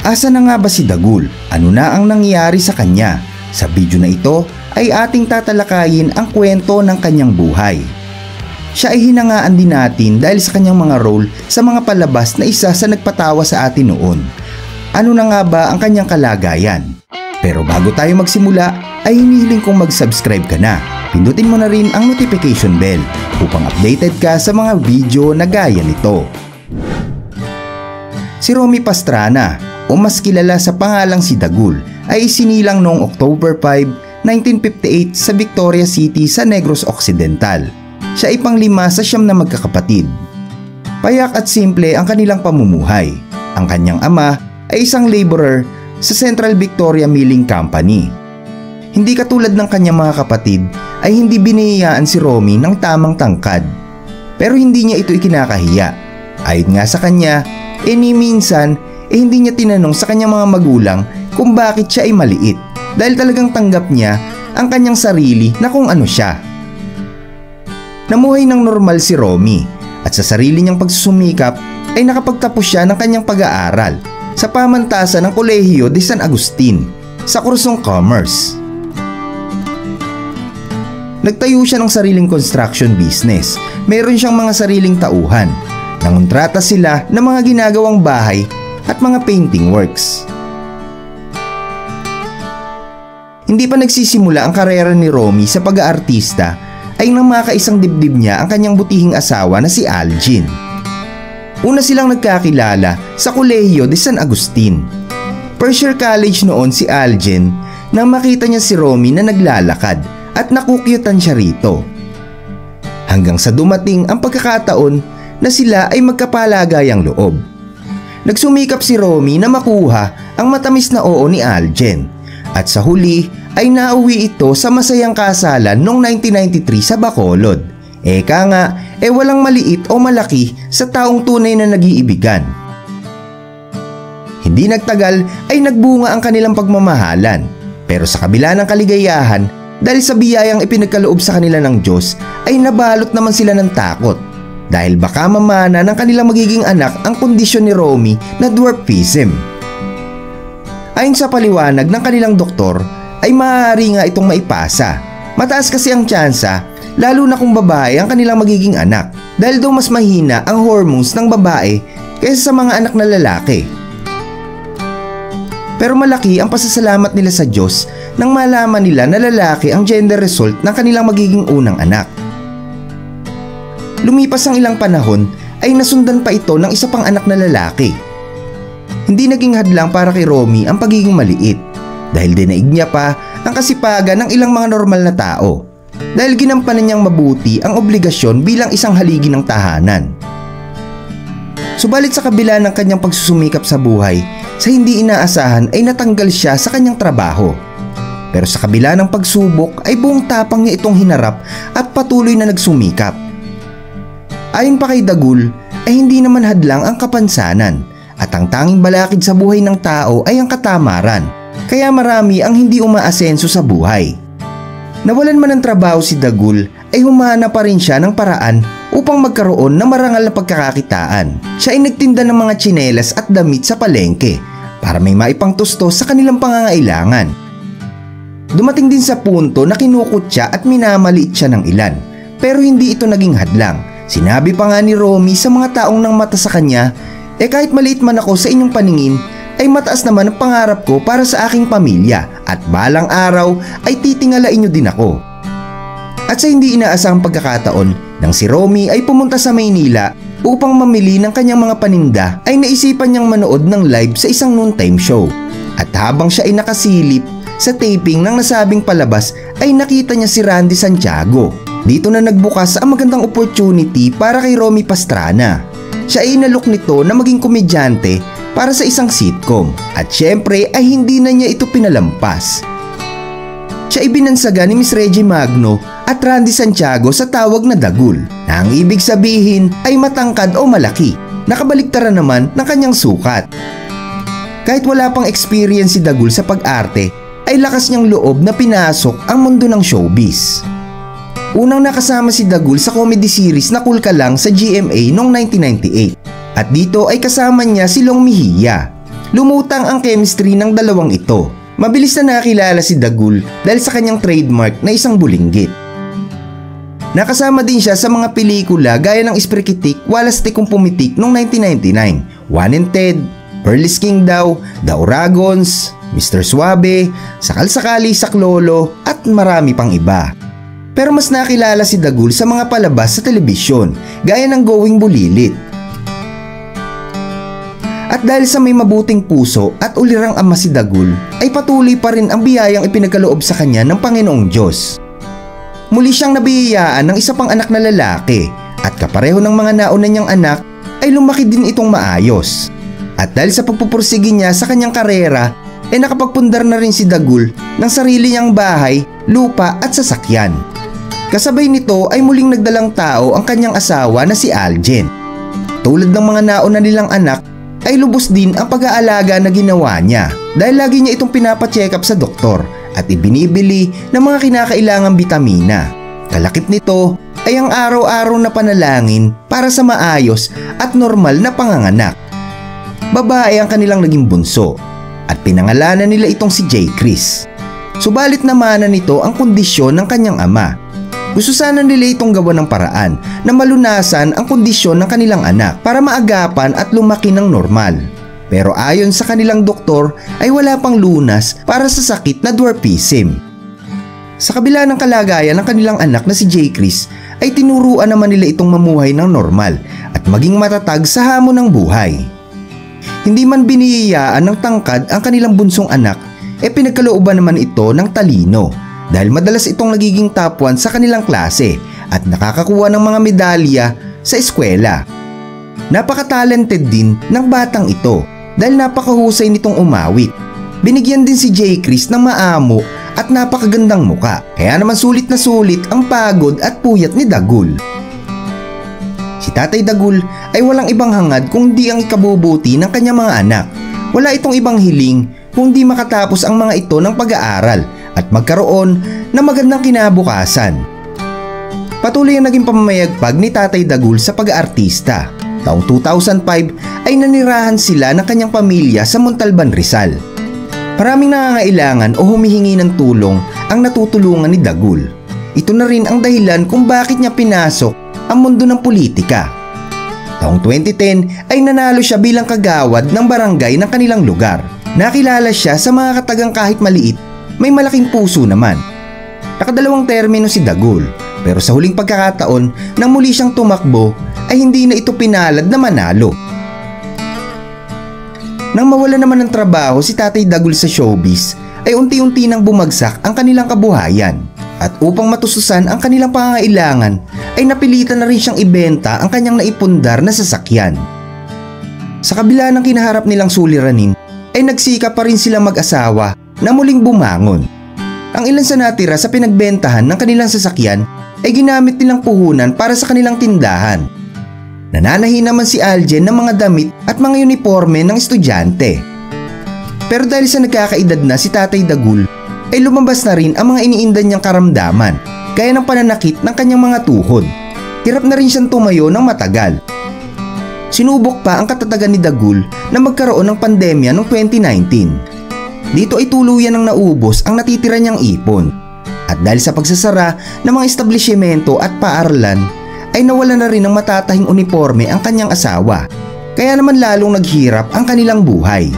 Asa na nga ba si Dagul? Ano na ang nangyari sa kanya? Sa video na ito ay ating tatalakayin ang kwento ng kanyang buhay. Siya ay hinangaan din natin dahil sa kanyang mga role sa mga palabas na isa sa nagpatawa sa atin noon. Ano na nga ba ang kanyang kalagayan? Pero bago tayo magsimula ay hinihiling kong mag-subscribe ka na. Pindutin mo na rin ang notification bell upang updated ka sa mga video na gaya nito. Si Romy Pastrana, o mas kilala sa pangalang si Dagul, ay isinilang noong October 5, 1958 sa Victoria City sa Negros Occidental. Siya ay panglima sa 9 na magkakapatid. Payak at simple ang kanilang pamumuhay. Ang kanyang ama ay isang laborer sa Central Victoria Milling Company. Hindi katulad ng kanyang mga kapatid ay hindi biniyayaan si Romy ng tamang tangkad. Pero hindi niya ito ikinakahiya. Ayon nga sa kanya, ni minsan hindi niya tinanong sa kanyang mga magulang kung bakit siya ay maliit dahil talagang tanggap niya ang kanyang sarili na kung ano siya. Namuhay ng normal si Romy at sa sarili niyang pagsusumikap ay nakapagtapos siya ng kanyang pag-aaral sa pamantasan ng Kolehiyo de San Agustin sa kursong Commerce. Nagtayo siya ng sariling construction business. Meron siyang mga sariling tauhan. Nangontrata sila ng mga ginagawang bahay at mga painting works. Hindi pa nagsisimula ang karera ni Romy sa pag-aartista ay nang makaisang dibdib niya ang kanyang butihing asawa na si Algin. Una silang nagkakilala sa Kolehiyo de San Agustin. First year college noon si Algin nang makita niya si Romy na naglalakad at nakukyutan siya rito. Hanggang sa dumating ang pagkakataon na sila ay magkapalagayang loob. Nagsumikap si Romy na makuha ang matamis na oo ni Algin at sa huli ay nauwi ito sa masayang kasalan noong 1993 sa Bacolod. Eka nga, walang maliit o malaki sa taong tunay na nag-iibigan. Hindi nagtagal ay nagbunga ang kanilang pagmamahalan. Pero sa kabila ng kaligayahan, dahil sa biyayang ipinagkaloob sa kanila ng Diyos, ay nabalot naman sila ng takot. Dahil baka mamana ng kanilang magiging anak ang kondisyon ni Romy na dwarfism. Ayon sa paliwanag ng kanilang doktor ay maaari nga itong maipasa. Mataas kasi ang tsansa lalo na kung babae ang kanilang magiging anak dahil daw mas mahina ang hormones ng babae kaysa sa mga anak na lalaki. Pero malaki ang pasasalamat nila sa Diyos nang malaman nila na lalaki ang gender result ng kanilang magiging unang anak. Lumipas ang ilang panahon ay nasundan pa ito ng isa pang anak na lalaki. Hindi naging hadlang para kay Romy ang pagiging maliit dahil dinaig niya pa ang kasipagan ng ilang mga normal na tao dahil ginampanan niyang mabuti ang obligasyon bilang isang haligi ng tahanan. Subalit sa kabila ng kanyang pagsusumikap sa buhay, sa hindi inaasahan ay natanggal siya sa kanyang trabaho. Pero sa kabila ng pagsubok ay buong tapang niya itong hinarap at patuloy na nagsumikap. Ayon pa kay Dagul ay hindi naman hadlang ang kapansanan at ang tanging balakid sa buhay ng tao ay ang katamaran, kaya marami ang hindi umaasenso sa buhay. Nawalan man ng trabaho si Dagul ay humana pa rin siya ng paraan upang magkaroon ng marangal na pagkakakitaan. Siya ay nagtinda ng mga tsinelas at damit sa palengke para may maipangtusto sa kanilang pangangailangan. Dumating din sa punto na kinukutya at minamaliit siya ng ilan pero hindi ito naging hadlang. Sinabi pa nga ni Romy sa mga taong nang mata sa kanya, kahit maliit man ako sa inyong paningin, ay mataas naman ang pangarap ko para sa aking pamilya at balang araw ay titingalain niyo din ako. At sa hindi inaasahang pagkakataon, nang si Romy ay pumunta sa Maynila upang mamili ng kanyang mga paninda, ay naisipan niyang manood ng live sa isang noontime show. At habang siya ay nakasilip sa taping ng nasabing palabas, ay nakita niya si Randy Santiago. Dito na nagbukas ang magandang opportunity para kay Romy Pastrana. Siya ay inalok nito na maging komedyante para sa isang sitcom at syempre ay hindi na niya ito pinalampas. Siya ay binansaga ni Miss Reggie Magno at Randy Santiago sa tawag na Dagul na ang ibig sabihin ay matangkad o malaki, nakabaliktaran naman ng kanyang sukat. Kahit wala pang experience si Dagul sa pag-arte ay lakas niyang loob na pinasok ang mundo ng showbiz. Unang nakasama si Dagul sa comedy series na Cool Ka Lang sa GMA noong 1998 at dito ay kasama niya si Long Mejia. lumutang ang chemistry ng dalawang ito. Mabilis na nakilala si Dagul dahil sa kanyang trademark na isang bulinggit. Nakasama din siya sa mga pelikula gaya ng Isprikitik, Walastik Kung Pumitik noong 1999, One and Ted, Pearl's King Daw, The Uragons, Mr. Suabe, Sakal-Sakali Saklolo at marami pang iba. Pero mas nakilala si Dagul sa mga palabas sa telebisyon gaya ng Going Bulilit. At dahil sa may mabuting puso at ulirang ama si Dagul, ay patuloy pa rin ang biyayang ipinagkaloob sa kanya ng Panginoong Diyos. Muli siyang nabiyayaan ng isa pang anak na lalaki at kapareho ng mga nauna niyang anak ay lumaki din itong maayos. At dahil sa pagpupursige niya sa kanyang karera ay nakapagpundar na rin si Dagul ng sarili niyang bahay, lupa at sasakyan. Kasabay nito ay muling nagdalang tao ang kanyang asawa na si Aljen. Tulad ng mga nauna nilang anak ay lubos din ang pag-aalaga na ginawa niya dahil lagi niya itong pinapacheck up sa doktor at ibinibili ng mga kinakailangang bitamina. Kalakip nito ay ang araw-araw na panalangin para sa maayos at normal na panganganak. Babae ang kanilang naging bunso at pinangalanan nila itong si J. Chris. Subalit namanan nito ang kondisyon ng kanyang ama. Gusto sana nila itong gawa ng paraan na malunasan ang kondisyon ng kanilang anak para maagapan at lumaki ng normal. Pero ayon sa kanilang doktor ay wala pang lunas para sa sakit na dwarfism. Sa kabila ng kalagayan ng kanilang anak na si J. Chris ay tinuruan naman nila itong mamuhay ng normal at maging matatag sa hamon ng buhay. Hindi man biniyayaan ng tangkad ang kanilang bunsong anak, pinagkalooban naman ito ng talino dahil madalas itong nagiging top 1 sa kanilang klase at nakakakuha ng mga medalya sa eskwela. Napaka-talented din ng batang ito dahil napakahusay nitong umawit. Binigyan din si J. Chris ng maamo at napakagandang muka, kaya naman sulit na sulit ang pagod at puyat ni Dagul. Si Tatay Dagul ay walang ibang hangad kundi ang ikabubuti ng kanyang mga anak. Wala itong ibang hiling kundi makatapos ang mga ito ng pag-aaral at magkaroon ng magandang kinabukasan. Patuloy ang naging pamamayagpag ni Tatay Dagul sa pag-aartista. Taong 2005 ay nanirahan sila ng kanyang pamilya sa Montalban, Rizal. Maraming nangangailangan o humihingi ng tulong ang natutulungan ni Dagul. Ito na rin ang dahilan kung bakit niya pinasok ang mundo ng politika. Taong 2010 ay nanalo siya bilang kagawad ng barangay ng kanilang lugar. Nakilala siya sa mga katagang kahit maliit, may malaking puso naman. Nakadalawang termino si Dagul, pero sa huling pagkakataon nang muli siyang tumakbo ay hindi na ito pinalad na manalo. Nang mawala naman ng trabaho si Tatay Dagul sa showbiz ay unti-unti nang bumagsak ang kanilang kabuhayan. At upang matustusan ang kanilang pangangailangan ay napilitan na rin siyang ibenta ang kanyang naipundar na sasakyan. Sa kabila ng kinaharap nilang suliranin ay nagsikap pa rin silang mag-asawa na muling bumangon. Ang ilan sa natira sa pinagbentahan ng kanilang sasakyan ay ginamit nilang puhunan para sa kanilang tindahan. Nananahi naman si Aljen ng mga damit at mga uniforme ng estudyante. Pero dahil sa nagkakaedad na si Tatay Dagul ay lumabas na rin ang mga iniindan niyang karamdaman gaya ng pananakit ng kanyang mga tuhod. Hirap na rin siyang tumayo ng matagal. Sinubok pa ang katatagan ni Dagul na magkaroon ng pandemya noong 2019. Dito ay tuluyan ng naubos ang natitira niyang ipon. At dahil sa pagsasara ng mga establishmento at paaralan ay nawala na rin ng matatahing uniforme ang kanyang asawa. Kaya naman lalong naghirap ang kanilang buhay.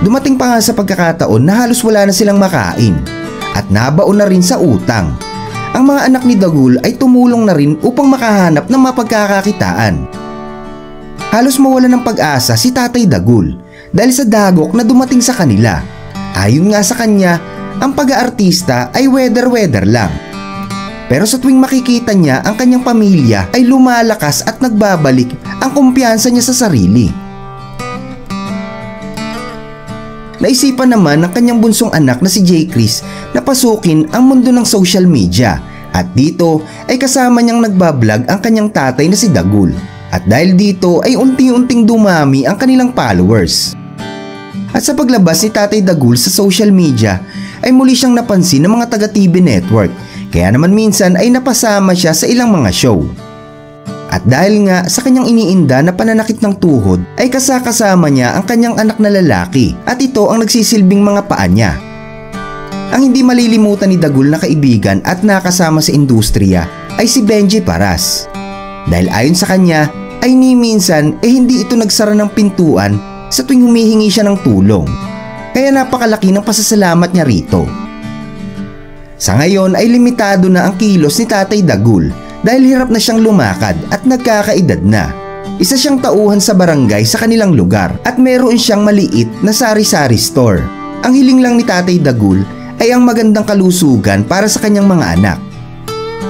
Dumating pa nga sa pagkakataon na halos wala na silang makain at nabaon na rin sa utang. Ang mga anak ni Dagul ay tumulong na rin upang makahanap ng mapagkakakitaan. Halos mawala ng pag-asa si Tatay Dagul dahil sa dagok na dumating sa kanila. Ayon nga sa kanya, ang pag-aartista ay weather-weather lang. Pero sa tuwing makikita niya ang kanyang pamilya ay lumalakas at nagbabalik ang kumpiyansa niya sa sarili. Naisipan naman ng kanyang bunsong anak na si J. Chris na pasukin ang mundo ng social media at dito ay kasama niyang nagbablog ang kanyang tatay na si Dagul. At dahil dito ay unti-unting dumami ang kanilang followers. At sa paglabas ni Tatay Dagul sa social media ay muli siyang napansin ng mga taga-TV network, kaya naman minsan ay napasama siya sa ilang mga show. At dahil nga sa kanyang iniinda na pananakit ng tuhod ay kasama niya ang kanyang anak na lalaki at ito ang nagsisilbing mga paa niya. Ang hindi malilimutan ni Dagul na kaibigan at nakasama sa industriya ay si Benji Paras. Dahil ayon sa kanya ay ni minsan hindi ito nagsara ng pintuan sa tuwing humihingi siya ng tulong. Kaya napakalaki ng pasasalamat niya rito. Sa ngayon ay limitado na ang kilos ni Tatay Dagul dahil hirap na siyang lumakad at nagkakaedad na. Isa siyang tauhan sa barangay sa kanilang lugar at meron siyang maliit na sari-sari store. Ang hiling lang ni Tatay Dagul ay ang magandang kalusugan para sa kanyang mga anak.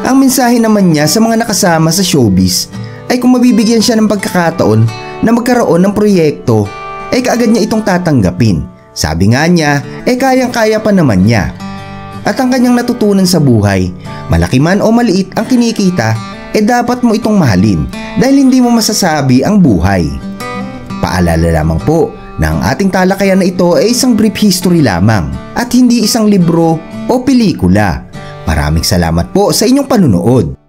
Ang mensahe naman niya sa mga nakasama sa showbiz ay kung mabibigyan siya ng pagkakataon na magkaroon ng proyekto ay kaagad niya itong tatanggapin. Sabi nga niya kayang-kaya pa naman niya. At ang kanyang natutunan sa buhay, malaki man o maliit ang kinikita, dapat mo itong mahalin dahil hindi mo masasabi ang buhay. Paalala lamang po na ang ating talakayan na ito ay isang brief history lamang at hindi isang libro o pelikula. Maraming salamat po sa inyong panunood.